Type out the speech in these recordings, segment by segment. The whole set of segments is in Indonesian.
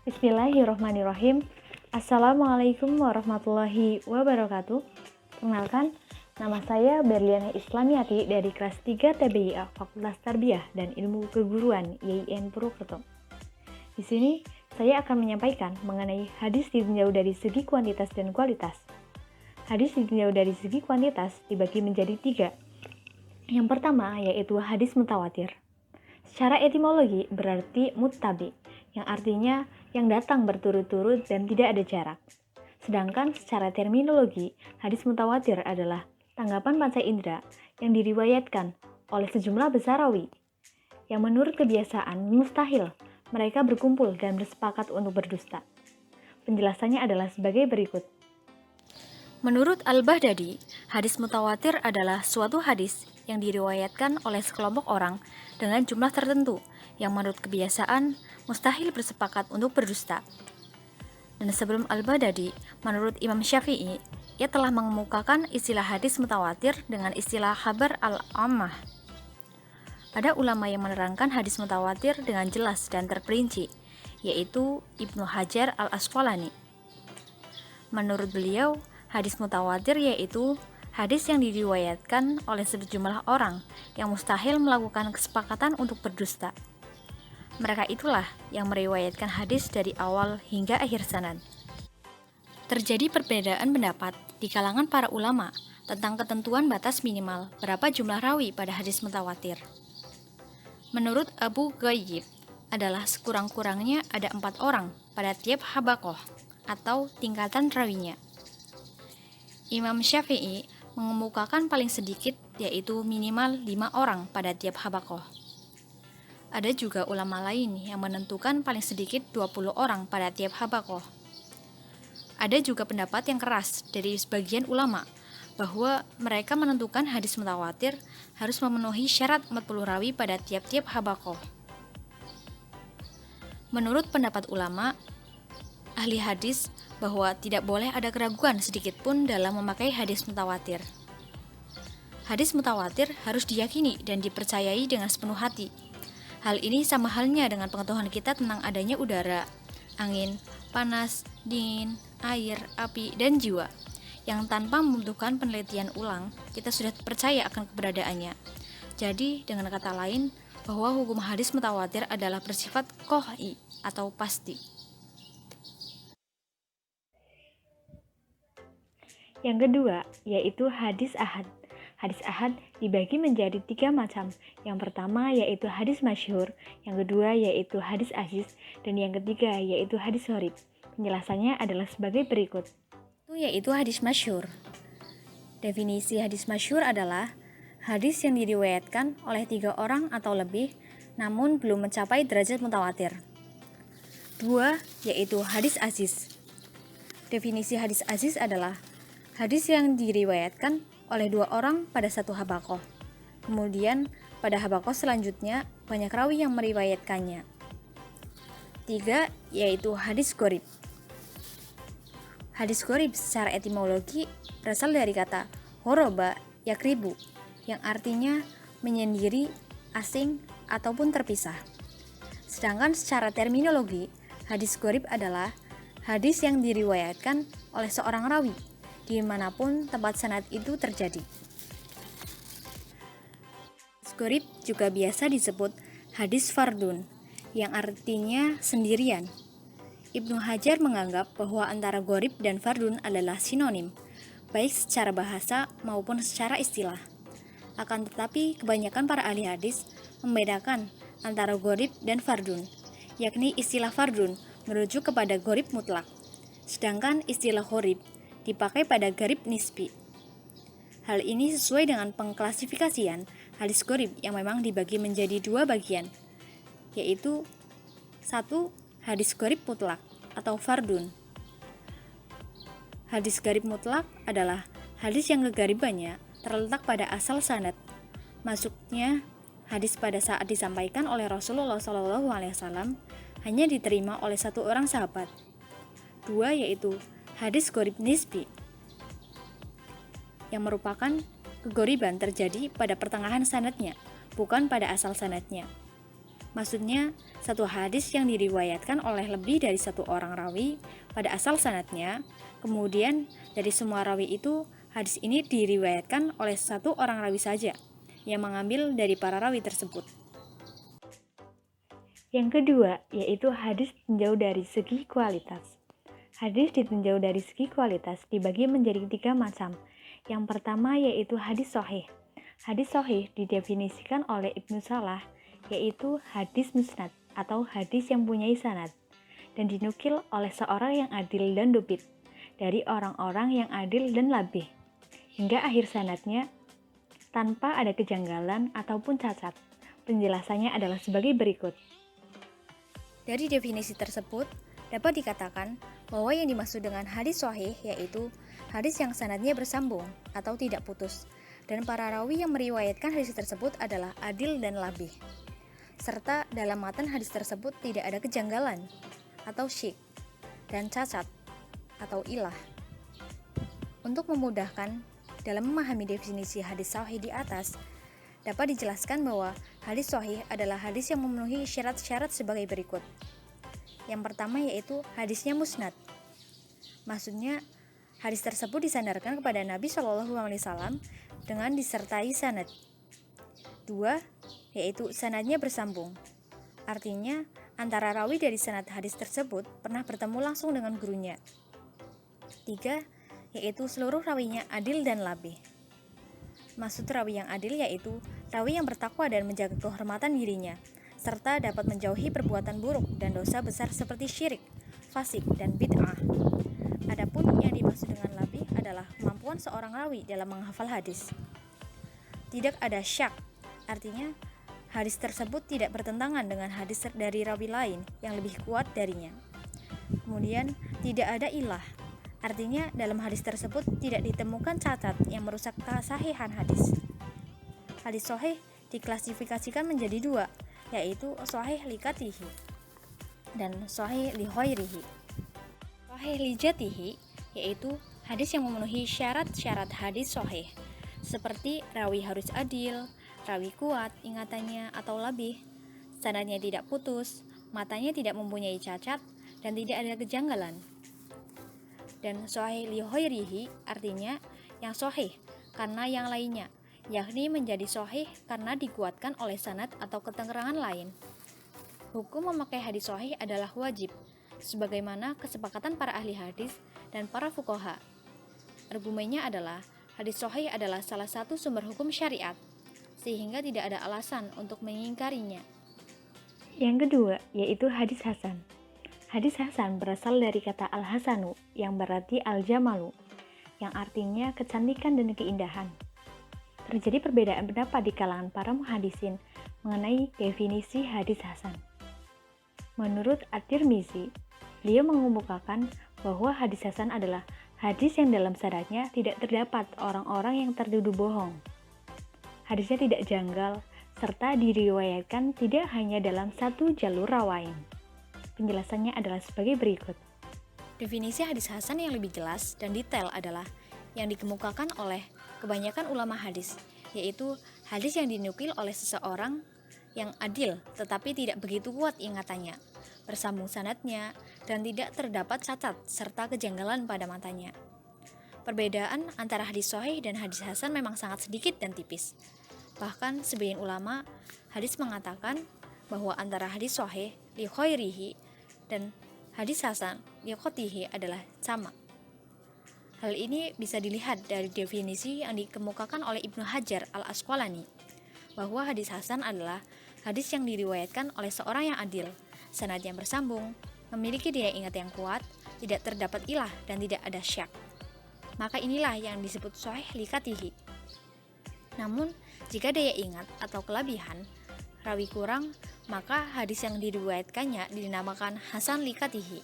Bismillahirrohmanirrohim. Assalamualaikum warahmatullahi wabarakatuh. Perkenalkan, nama saya Berliana Islamiati dari kelas 3 TBIA Fakultas Tarbiyah dan Ilmu Keguruan YIN Purwokerto. Di sini, saya akan menyampaikan mengenai hadis ditinjau dari segi kuantitas dan kualitas. Hadis ditinjau dari segi kuantitas dibagi menjadi 3. Yang pertama yaitu hadis mutawatir. Secara etimologi berarti muttabi, yang artinya yang datang berturut-turut dan tidak ada jarak. Sedangkan secara terminologi, hadis mutawatir adalah tanggapan panca indera yang diriwayatkan oleh sejumlah besar rawi, yang menurut kebiasaan mustahil mereka berkumpul dan bersepakat untuk berdusta. Penjelasannya adalah sebagai berikut. Menurut Al-Baghdadi, hadis mutawatir adalah suatu hadis yang diriwayatkan oleh sekelompok orang dengan jumlah tertentu yang menurut kebiasaan mustahil bersepakat untuk berdusta. Dan sebelum Al-Baghdadi, menurut Imam Syafi'i, ia telah mengemukakan istilah hadis mutawatir dengan istilah khabar al-ammah. Ada ulama yang menerangkan hadis mutawatir dengan jelas dan terperinci, yaitu Ibnu Hajar al-Asqalani. Menurut beliau, hadis mutawatir yaitu hadis yang diriwayatkan oleh sejumlah orang yang mustahil melakukan kesepakatan untuk berdusta. Mereka itulah yang meriwayatkan hadis dari awal hingga akhir sanad. Terjadi perbedaan pendapat di kalangan para ulama tentang ketentuan batas minimal berapa jumlah rawi pada hadis mutawatir. Menurut Abu Ghayyib, adalah sekurang-kurangnya ada 4 orang pada tiap habaqoh atau tingkatan rawinya. Imam Syafi'i mengemukakan paling sedikit yaitu minimal 5 orang pada tiap habaqoh. Ada juga ulama lain yang menentukan paling sedikit 20 orang pada tiap habaqoh. Ada juga pendapat yang keras dari sebagian ulama bahwa mereka menentukan hadis mutawatir harus memenuhi syarat 40 rawi pada tiap-tiap habaqoh. Menurut pendapat ulama ahli hadis bahwa tidak boleh ada keraguan sedikit pun dalam memakai hadis mutawatir. Hadis mutawatir harus diyakini dan dipercayai dengan sepenuh hati. Hal ini sama halnya dengan pengetahuan kita tentang adanya udara, angin, panas, dingin, air, api, dan jiwa, yang tanpa membutuhkan penelitian ulang, kita sudah percaya akan keberadaannya. Jadi, dengan kata lain, bahwa hukum hadis mutawatir adalah bersifat qat'i atau pasti. Yang kedua, yaitu hadis ahad. Hadis ahad dibagi menjadi 3 macam. Yang pertama yaitu hadis masyhur, yang kedua yaitu hadis aziz, dan yang ketiga yaitu hadis gharib. Penjelasannya adalah sebagai berikut. Yaitu hadis masyhur. Definisi hadis masyhur adalah hadis yang diriwayatkan oleh 3 orang atau lebih, namun belum mencapai derajat mutawatir. 2. Yaitu hadis aziz. Definisi hadis aziz adalah hadis yang diriwayatkan oleh 2 orang pada satu habaqoh. Kemudian pada habaqoh selanjutnya banyak rawi yang meriwayatkannya. 3. Yaitu hadis gharib. Hadis gharib secara etimologi berasal dari kata horoba yakribu, yang artinya menyendiri, asing, ataupun terpisah. Sedangkan secara terminologi, hadis gharib adalah hadis yang diriwayatkan oleh seorang rawi dimanapun tempat sanad itu terjadi. Hadis gharib juga biasa disebut hadis fardun, yang artinya sendirian. Ibnu Hajar menganggap bahwa antara gharib dan fardun adalah sinonim, baik secara bahasa maupun secara istilah. Akan tetapi, kebanyakan para ahli hadis membedakan antara gharib dan fardun, yakni istilah fardun merujuk kepada gharib mutlak, sedangkan istilah gharib dipakai pada gharib nisbi. Hal ini sesuai dengan pengklasifikasian hadis gharib yang memang dibagi menjadi 2 bagian, yaitu 1. Hadis gharib mutlak atau fardun. Hadis gharib mutlak adalah hadis yang kegaribannya terletak pada asal sanad. Maksudnya, hadis pada saat disampaikan oleh Rasulullah SAW hanya diterima oleh 1 orang sahabat. 2. Yaitu hadis gharib nisbi, yang merupakan kegoriban terjadi pada pertengahan sanadnya, bukan pada asal sanadnya. Maksudnya, satu hadis yang diriwayatkan oleh lebih dari satu orang rawi pada asal sanadnya, kemudian dari semua rawi itu, hadis ini diriwayatkan oleh satu orang rawi saja, yang mengambil dari para rawi tersebut. Yang kedua, yaitu hadis ditinjau dari segi kualitas. Hadis ditinjau dari segi kualitas dibagi menjadi 3 macam. Yang pertama yaitu hadis sahih. Hadis sahih didefinisikan oleh Ibnu Salah, yaitu hadis musnad atau hadis yang punya sanad dan dinukil oleh seorang yang adil dan dupit dari orang-orang yang adil dan labih hingga akhir sanadnya tanpa ada kejanggalan ataupun cacat. Penjelasannya adalah sebagai berikut. Dari definisi tersebut, dapat dikatakan bahwa yang dimaksud dengan hadis sahih yaitu hadis yang sanadnya bersambung atau tidak putus, dan para rawi yang meriwayatkan hadis tersebut adalah adil dan labih. Serta dalam matan hadis tersebut tidak ada kejanggalan atau syik dan cacat atau ilah. Untuk memudahkan dalam memahami definisi hadis sahih di atas, dapat dijelaskan bahwa hadis sahih adalah hadis yang memenuhi syarat-syarat sebagai berikut. Yang pertama yaitu hadisnya musnad. Maksudnya, hadis tersebut disandarkan kepada Nabi SAW dengan disertai sanad. 2. Yaitu sanadnya bersambung. Artinya, antara rawi dari sanad hadis tersebut pernah bertemu langsung dengan gurunya. 3. Yaitu seluruh rawinya adil dan labih. Maksud rawi yang adil yaitu rawi yang bertakwa dan menjaga kehormatan dirinya, serta dapat menjauhi perbuatan buruk dan dosa besar seperti syirik, fasik, dan bid'ah. Adapun yang dimaksud dengan labih adalah kemampuan seorang rawi dalam menghafal hadis. Tidak ada syak, artinya hadis tersebut tidak bertentangan dengan hadis dari rawi lain yang lebih kuat darinya. Kemudian, tidak ada ilah, artinya dalam hadis tersebut tidak ditemukan cacat yang merusak kesahihan hadis. Hadis sahih diklasifikasikan menjadi 2, yaitu sahih likatihi dan sahih li ghairihi. Sahih li jatihi yaitu hadis yang memenuhi syarat-syarat hadis sahih, seperti rawi harus adil, rawi kuat ingatannya atau labih, sanadnya tidak putus, matanya tidak mempunyai cacat, dan tidak ada kejanggalan. Dan sahih li ghairihi artinya yang sahih karena yang lainnya, yakni menjadi sahih karena dikuatkan oleh sanad atau keterangan lain. Hukum memakai hadis sahih adalah wajib, sebagaimana kesepakatan para ahli hadis dan para fuqaha. Argumennya adalah hadis sahih adalah salah satu sumber hukum syariat, sehingga tidak ada alasan untuk mengingkarinya. Yang kedua, yaitu hadis hasan. Hadis hasan berasal dari kata al-hasanu, yang berarti al-jamalu, yang artinya kecantikan dan keindahan. Terjadi perbedaan pendapat di kalangan para muhadisin mengenai definisi hadis hasan. Menurut At-Tirmizi, beliau mengemukakan bahwa hadis hasan adalah hadis yang dalam sanadnya tidak terdapat orang-orang yang tertuduh bohong. Hadisnya tidak janggal, serta diriwayatkan tidak hanya dalam satu jalur rawain. Penjelasannya adalah sebagai berikut. Definisi hadis hasan yang lebih jelas dan detail adalah yang dikemukakan oleh kebanyakan ulama hadis, yaitu hadis yang dinukil oleh seseorang yang adil tetapi tidak begitu kuat ingatannya, bersambung sanadnya, dan tidak terdapat cacat serta kejanggalan pada matanya. Perbedaan antara hadis sahih dan hadis hasan memang sangat sedikit dan tipis. Bahkan sebagian ulama hadis mengatakan bahwa antara hadis sahih li ghairihi dan hadis hasan li qatihi adalah sama. Hal ini bisa dilihat dari definisi yang dikemukakan oleh Ibnu Hajar al-Asqalani, bahwa hadis hasan adalah hadis yang diriwayatkan oleh seorang yang adil, sanad yang bersambung, memiliki daya ingat yang kuat, tidak terdapat ilah dan tidak ada syak. Maka inilah yang disebut sahih likatihi. Namun, jika daya ingat atau kelebihan rawi kurang, maka hadis yang diriwayatkannya dinamakan hasan likatihi.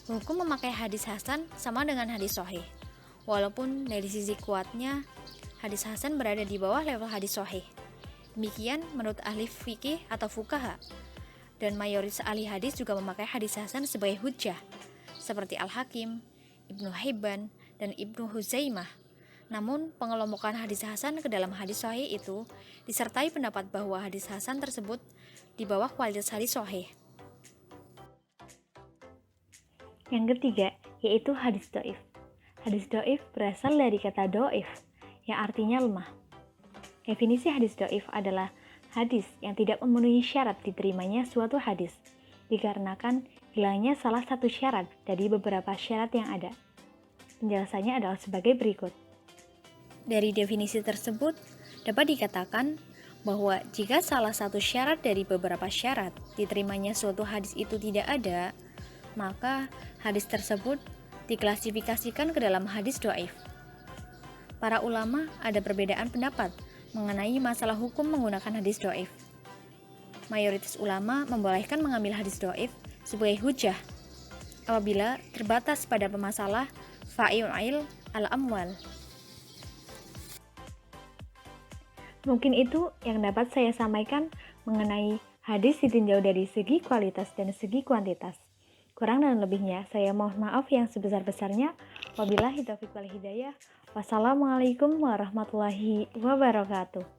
Hukum memakai hadis hasan sama dengan hadis sahih. Walaupun dari sisi kuatnya, hadis hasan berada di bawah level hadis sahih. Demikian menurut ahli fikih atau fuqaha. Dan mayoritas ahli hadis juga memakai hadis hasan sebagai hujjah, seperti Al-Hakim, Ibnu Hibban, dan Ibnu Huzaimah. Namun, pengelompokan hadis hasan ke dalam hadis sahih itu disertai pendapat bahwa hadis hasan tersebut di bawah kualitas hadis sahih. Yang ketiga, yaitu hadis dhaif. Hadis dhaif berasal dari kata dhaif, yang artinya lemah. Definisi hadis dhaif adalah hadis yang tidak memenuhi syarat diterimanya suatu hadis, dikarenakan hilangnya salah satu syarat dari beberapa syarat yang ada. Penjelasannya adalah sebagai berikut. Dari definisi tersebut, dapat dikatakan bahwa jika salah satu syarat dari beberapa syarat diterimanya suatu hadis itu tidak ada, maka hadis tersebut diklasifikasikan ke dalam hadis dhaif. Para ulama ada perbedaan pendapat mengenai masalah hukum menggunakan hadis dhaif. Mayoritas ulama membolehkan mengambil hadis dhaif sebagai hujah apabila terbatas pada pemasalah fa'il al-amwal. Mungkin itu yang dapat saya sampaikan mengenai hadis ditinjau dari segi kualitas dan segi kuantitas. Kurang dan lebihnya, saya mohon maaf yang sebesar-besarnya. Wabillahi taufiq wal hidayah. Wassalamualaikum warahmatullahi wabarakatuh.